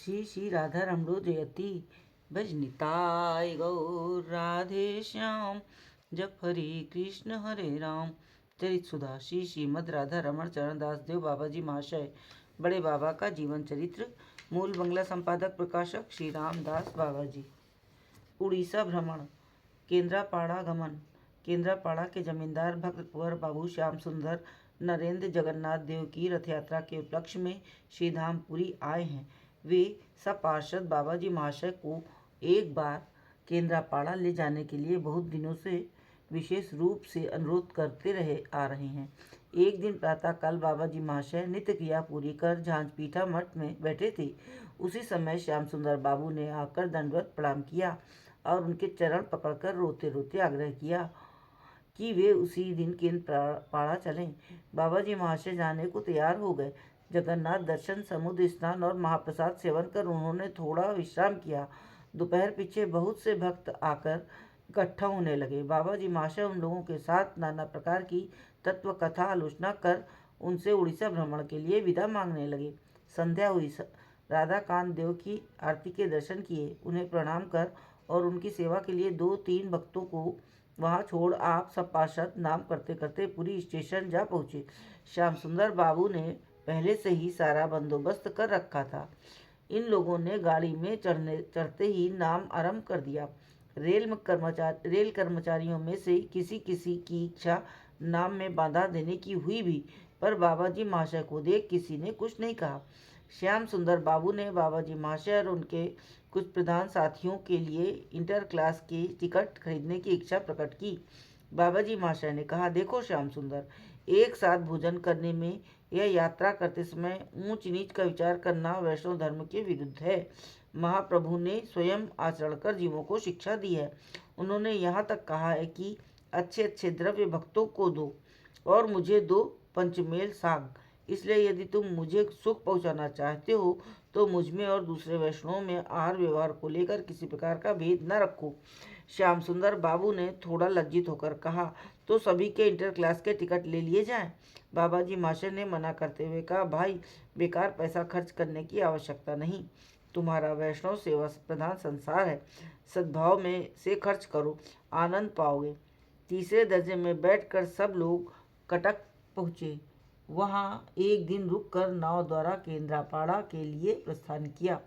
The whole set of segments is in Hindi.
श्री श्री राधा रमणो जयति भजनिताय गौर राधे श्याम जप हरे राम। चरित सुधा श्री श्रीमद राधा रमण चरण दास देव बाबा जी महाशय बड़े बाबा का जीवन चरित्र। मूल बंगला संपादक प्रकाशक श्री रामदास बाबा जी। उड़ीसा भ्रमण। केंद्रापाड़ा गमन। केंद्रापाड़ा के जमींदार भक्त कुंवर बाबू श्याम सुंदर नरेंद्र जगन्नाथ देव की रथ यात्रा के उपलक्ष्य में श्री धामपुरी आए हैं। वे सब पार्षद बाबा जी महाशय को एक बार केंद्रापाड़ा ले जाने के लिए बहुत दिनों से विशेष रूप से अनुरोध करते आ रहे हैं। एक दिन प्रातःकाल बाबा जी महाशय नित्य क्रिया पूरी कर झांझपीठा मठ में बैठे थे। उसी समय श्याम सुंदर बाबू ने आकर दंडवत प्रणाम किया और उनके चरण पकड़कर रोते रोते आग्रह किया कि वे उसी दिन केंद्रापाड़ा चलें। बाबा जी महाशय जाने को तैयार हो गए। जगन्नाथ दर्शन, समुद्र स्नान और महाप्रसाद सेवन कर उन्होंने थोड़ा विश्राम किया। दोपहर पीछे बहुत से भक्त आकर इकट्ठा होने लगे। बाबा जी महाशय उन लोगों के साथ नाना प्रकार की तत्व कथा आलोचना कर उनसे उड़ीसा भ्रमण के लिए विदा मांगने लगे। संध्या हुई। राधा कांत देव की आरती के दर्शन किए, उन्हें प्रणाम कर और उनकी सेवा के लिए 2-3 भक्तों को वहां छोड़ आप सब पार्षद नाम करते करते पुरी स्टेशन जा पहुंचे। श्याम सुंदर बाबू ने पहले से ही सारा बंदोबस्त कर रखा था। इन लोगों ने गाड़ी में चढ़ते ही नाम आरंभ कर दिया। रेल कर्मचारियों में से किसी किसी की इच्छा नाम में बाधा देने की हुई भी, पर बाबा जी महाशय को देख किसी ने कुछ नहीं कहा। श्याम सुंदर बाबू ने बाबा जी महाशय और उनके कुछ प्रधान साथियों के लिए इंटर क्लास की टिकट खरीदने की इच्छा प्रकट की। बाबा जी महाशय ने कहा, देखो श्याम सुंदर, एक साथ भोजन करने में यह यात्रा करते समय ऊंच नीच का विचार करना वैष्णव धर्म के विरुद्ध है। महाप्रभु ने स्वयं आचरण कर जीवों को शिक्षा दी है। उन्होंने यहाँ तक कहा है कि अच्छे अच्छे द्रव्य भक्तों को दो और मुझे दो पंचमेल साग। इसलिए यदि तुम मुझे सुख पहुंचाना चाहते हो तो मुझमें और दूसरे वैष्णवों में आहार व्यवहार को लेकर किसी प्रकार का भेद न रखो। श्याम सुंदर बाबू ने थोड़ा लज्जित होकर कहा, तो सभी के इंटर क्लास के टिकट ले लिए जाएं। बाबा जी महाशय ने मना करते हुए कहा, भाई, बेकार पैसा खर्च करने की आवश्यकता नहीं। तुम्हारा वैष्णव सेवा प्रधान संसार है। सद्भाव में से खर्च करो, आनंद पाओगे। तीसरे दर्जे में बैठकर सब लोग कटक पहुँचे। वहाँ एक दिन रुककर नाव द्वारा केंद्रापाड़ा के लिए प्रस्थान किया।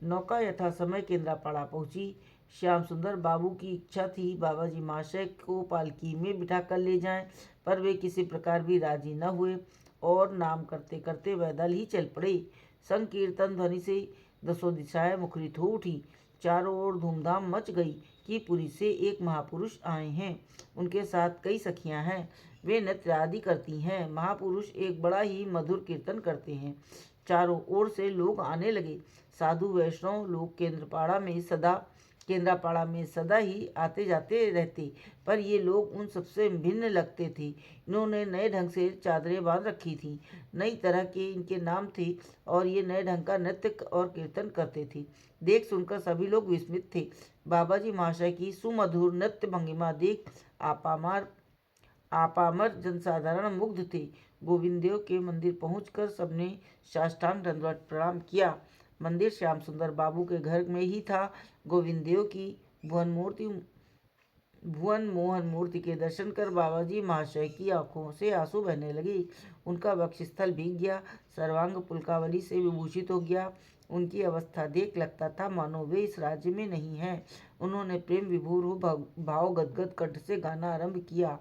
नौका यथा समय केंद्रापाड़ा पहुंची। श्याम सुंदर बाबू की इच्छा थी बाबा जी महाशय को पालकी में बिठा कर ले जाएं, पर वे किसी प्रकार भी राजी न हुए और नाम करते करते पैदल ही चल पड़े। संकीर्तन ध्वनि से दसों दिशाएं मुखरित हो उठी। चारों ओर धूमधाम मच गई कि पुरी से एक महापुरुष आए हैं। उनके साथ कई सखियां हैं। वे नृत्य आदि करती हैं। महापुरुष एक बड़ा ही मधुर कीर्तन करते हैं। चारों ओर से लोग आने लगे। साधु वैष्णव लोग केंद्रापाड़ा में सदा ही आते जाते रहते, पर ये लोग उन सबसे भिन्न लगते थे। इन्होंने नए ढंग से चादरें बांध रखी थी, नई तरह के इनके नाम थे और ये नए ढंग का नृत्य और कीर्तन करते थे। देख सुनकर सभी लोग विस्मित थे। बाबा जी महाशय की सुमधुर नृत्य भंगिमा देख आपामर जनसाधारण मुग्ध थे। गोविंद देव के मंदिर पहुंचकर सबने साष्टांग दंडवत प्रणाम किया। मंदिर श्याम सुंदर बाबू के घर में ही था। गोविंद देव की भुवन मोहन मूर्ति के दर्शन कर बाबा जी महाशय की आंखों से आंसू बहने लगे। उनका वक्षस्थल भीग गया, सर्वांग पुलकावली से विभूषित हो गया। उनकी अवस्था देख लगता था मानो वे इस राज्य में नहीं हैं। उन्होंने प्रेम विभोर हो भाव गदगद कंठ से गाना आरंभ किया।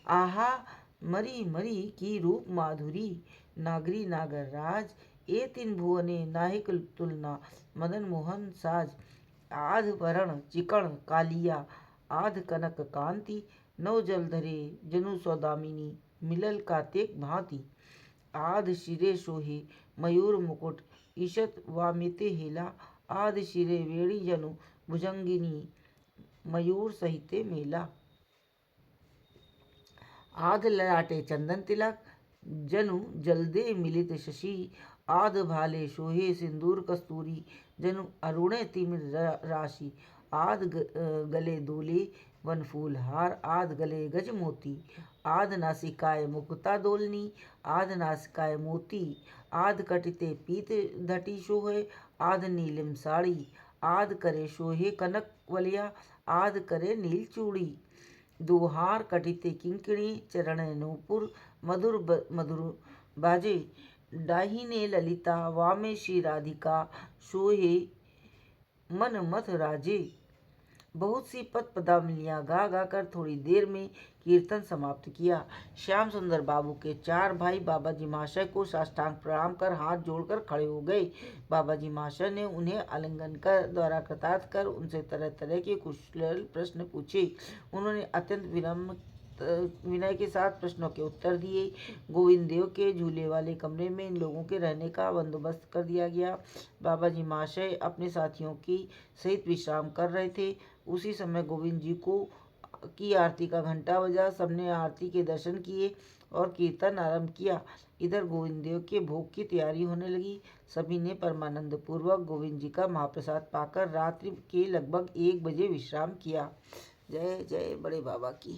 आहा मरी मरी की रूप माधुरी, नागरी नागर राज, ए तीन भुवने नाहिक तुलना, मदन मोहन साज। आध वरण चिकण कालिया, आध कनक कांति, नव जलधरे जनु सौदामिनी, मिलल कातेक भांति। आध शिरे शोहे मयूर मुकुट, ईशत वामिते हेला, आध शिरे वेणी जनु भुजंगिनी, मयूर सहिते मेला। आध ललाटे चंदन तिलक, जनु जलदे मिलित शशि, आध भाले शोहे सिंदूर कस्तूरी, जनु अरुणे तिमिर राशि। आध गले दोले वनफूल हार, आध गले गज मोती, आध नासिकाय मुक्ता दोलनी, आध नासिकाय मोती, आध कटिते पीत धटी सोहे, आध नीलिम साड़ी, आध करे सोहे कनक वलिया, आध करे नील चूड़ी। दुहार कटिते किंकिणी, चरण नूपुर मधुर मधुर बाजे, दाहिने ललिता वामे श्री राधिका, सोहे मन मथ राजे। बहुत सी पद पदावलियां गा गा कर थोड़ी देर में कीर्तन समाप्त किया। श्याम सुंदर बाबू के 4 भाई बाबा जी महाशय को साष्टांग प्रणाम कर हाथ जोड़कर खड़े हो गए। बाबा जी महाशय ने उन्हें आलिंगन कर द्वारा कृतार्थ कर उनसे तरह तरह के कुशल प्रश्न पूछे। उन्होंने अत्यंत विनय के साथ प्रश्नों के उत्तर दिए। गोविंद देव के झूले वाले कमरे में इन लोगों के रहने का बंदोबस्त कर दिया गया। बाबा जी महाशय अपने साथियों की सहित विश्राम कर रहे थे। उसी समय गोविंद जी की आरती का घंटा बजा। सबने आरती के दर्शन किए और कीर्तन आरंभ किया। इधर गोविंद देव के भोग की तैयारी होने लगी। सभी ने परमानंद पूर्वक गोविंद जी का महाप्रसाद पाकर रात्रि के लगभग 1 बजे विश्राम किया। जय जय बड़े बाबा की।